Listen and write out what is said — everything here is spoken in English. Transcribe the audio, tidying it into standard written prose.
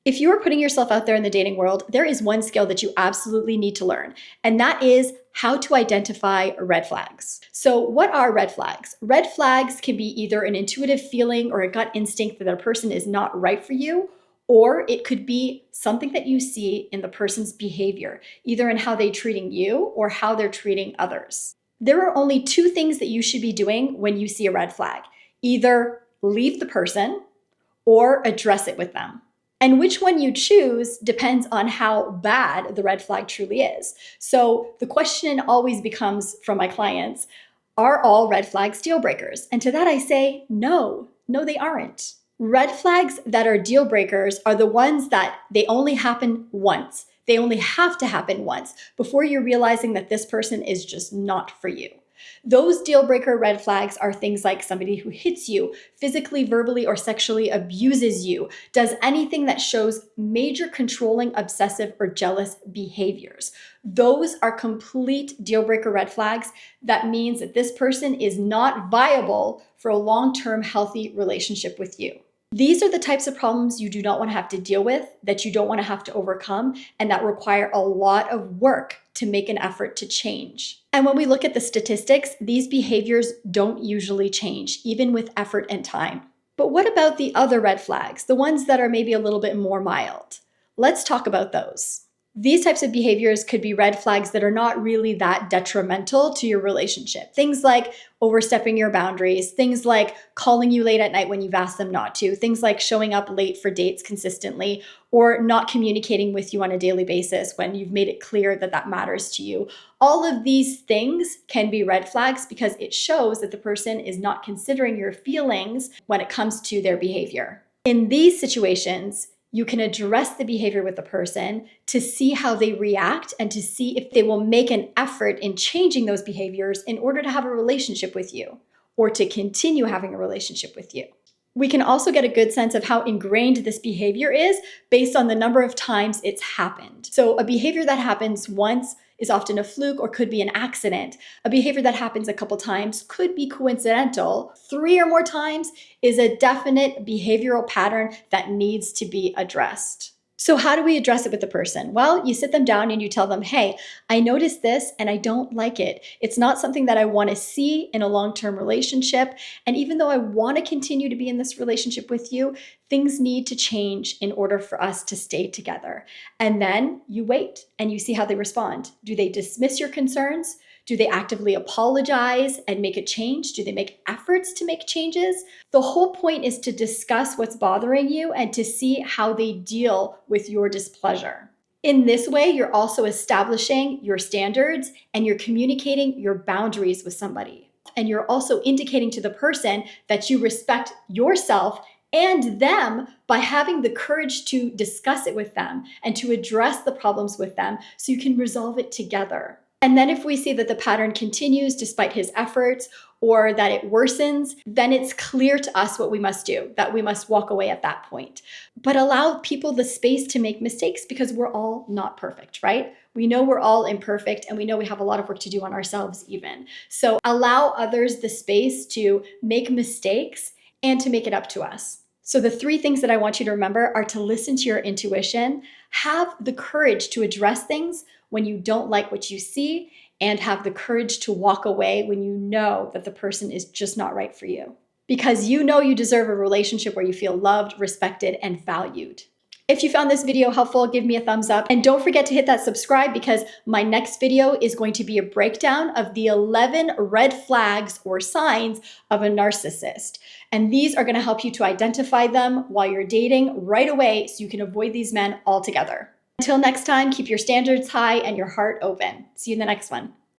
If you are putting yourself out there in the dating world, there is one skill that you absolutely need to learn, and that is how to identify red flags. So what are red flags? Red flags can be either an intuitive feeling or a gut instinct that a person is not right for you, or it could be something that you see in the person's behavior, either in how they're treating you or how they're treating others. There are only two things that you should be doing when you see a red flag. Either leave the person or address it with them. And which one you choose depends on how bad the red flag truly is. So the question always becomes from my clients, are all red flags deal breakers? And to that I say, no, they aren't. Red flags that are deal breakers are the ones that they only happen once. They only have to happen once before you're realizing that this person is just not for you. Those deal breaker red flags are things like somebody who hits you, physically, verbally, or sexually abuses you, does anything that shows major controlling, obsessive, or jealous behaviors. Those are complete deal breaker red flags. That means that this person is not viable for a long-term healthy relationship with you. These are the types of problems you do not want to have to deal with, that you don't want to have to overcome, and that require a lot of work to make an effort to change. And when we look at the statistics, these behaviors don't usually change, even with effort and time. But what about the other red flags, the ones that are maybe a little bit more mild? Let's talk about those. These types of behaviors could be red flags that are not really that detrimental to your relationship. Things like overstepping your boundaries, things like calling you late at night when you've asked them not to, things like showing up late for dates consistently, or not communicating with you on a daily basis when you've made it clear that that matters to you. All of these things can be red flags because it shows that the person is not considering your feelings when it comes to their behavior. In these situations, you can address the behavior with the person to see how they react and to see if they will make an effort in changing those behaviors in order to have a relationship with you or to continue having a relationship with you. We can also get a good sense of how ingrained this behavior is based on the number of times it's happened. So a behavior that happens once is often a fluke or could be an accident. A behavior that happens a couple times could be coincidental. 3 or more times is a definite behavioral pattern that needs to be addressed. So how do we address it with the person? Well, you sit them down and you tell them, hey, I noticed this and I don't like it. It's not something that I want to see in a long-term relationship. And even though I want to continue to be in this relationship with you, things need to change in order for us to stay together. And then you wait and you see how they respond. Do they dismiss your concerns? Do they actively apologize and make a change? Do they make efforts to make changes? The whole point is to discuss what's bothering you and to see how they deal with your displeasure. In this way, you're also establishing your standards and you're communicating your boundaries with somebody. And you're also indicating to the person that you respect yourself and them by having the courage to discuss it with them and to address the problems with them so you can resolve it together. And then if we see that the pattern continues despite his efforts or that it worsens, then it's clear to us what we must do, that we must walk away at that point. But allow people the space to make mistakes because we're all not perfect, right? We know we're all imperfect and we know we have a lot of work to do on ourselves even. So allow others the space to make mistakes and to make it up to us. So the 3 things that I want you to remember are to listen to your intuition, have the courage to address things when you don't like what you see, and have the courage to walk away when you know that the person is just not right for you. Because you know you deserve a relationship where you feel loved, respected, and valued. If you found this video helpful, give me a thumbs up. And don't forget to hit that subscribe because my next video is going to be a breakdown of the 11 red flags or signs of a narcissist. And these are going to help you to identify them while you're dating right away so you can avoid these men altogether. Until next time, keep your standards high and your heart open. See you in the next one.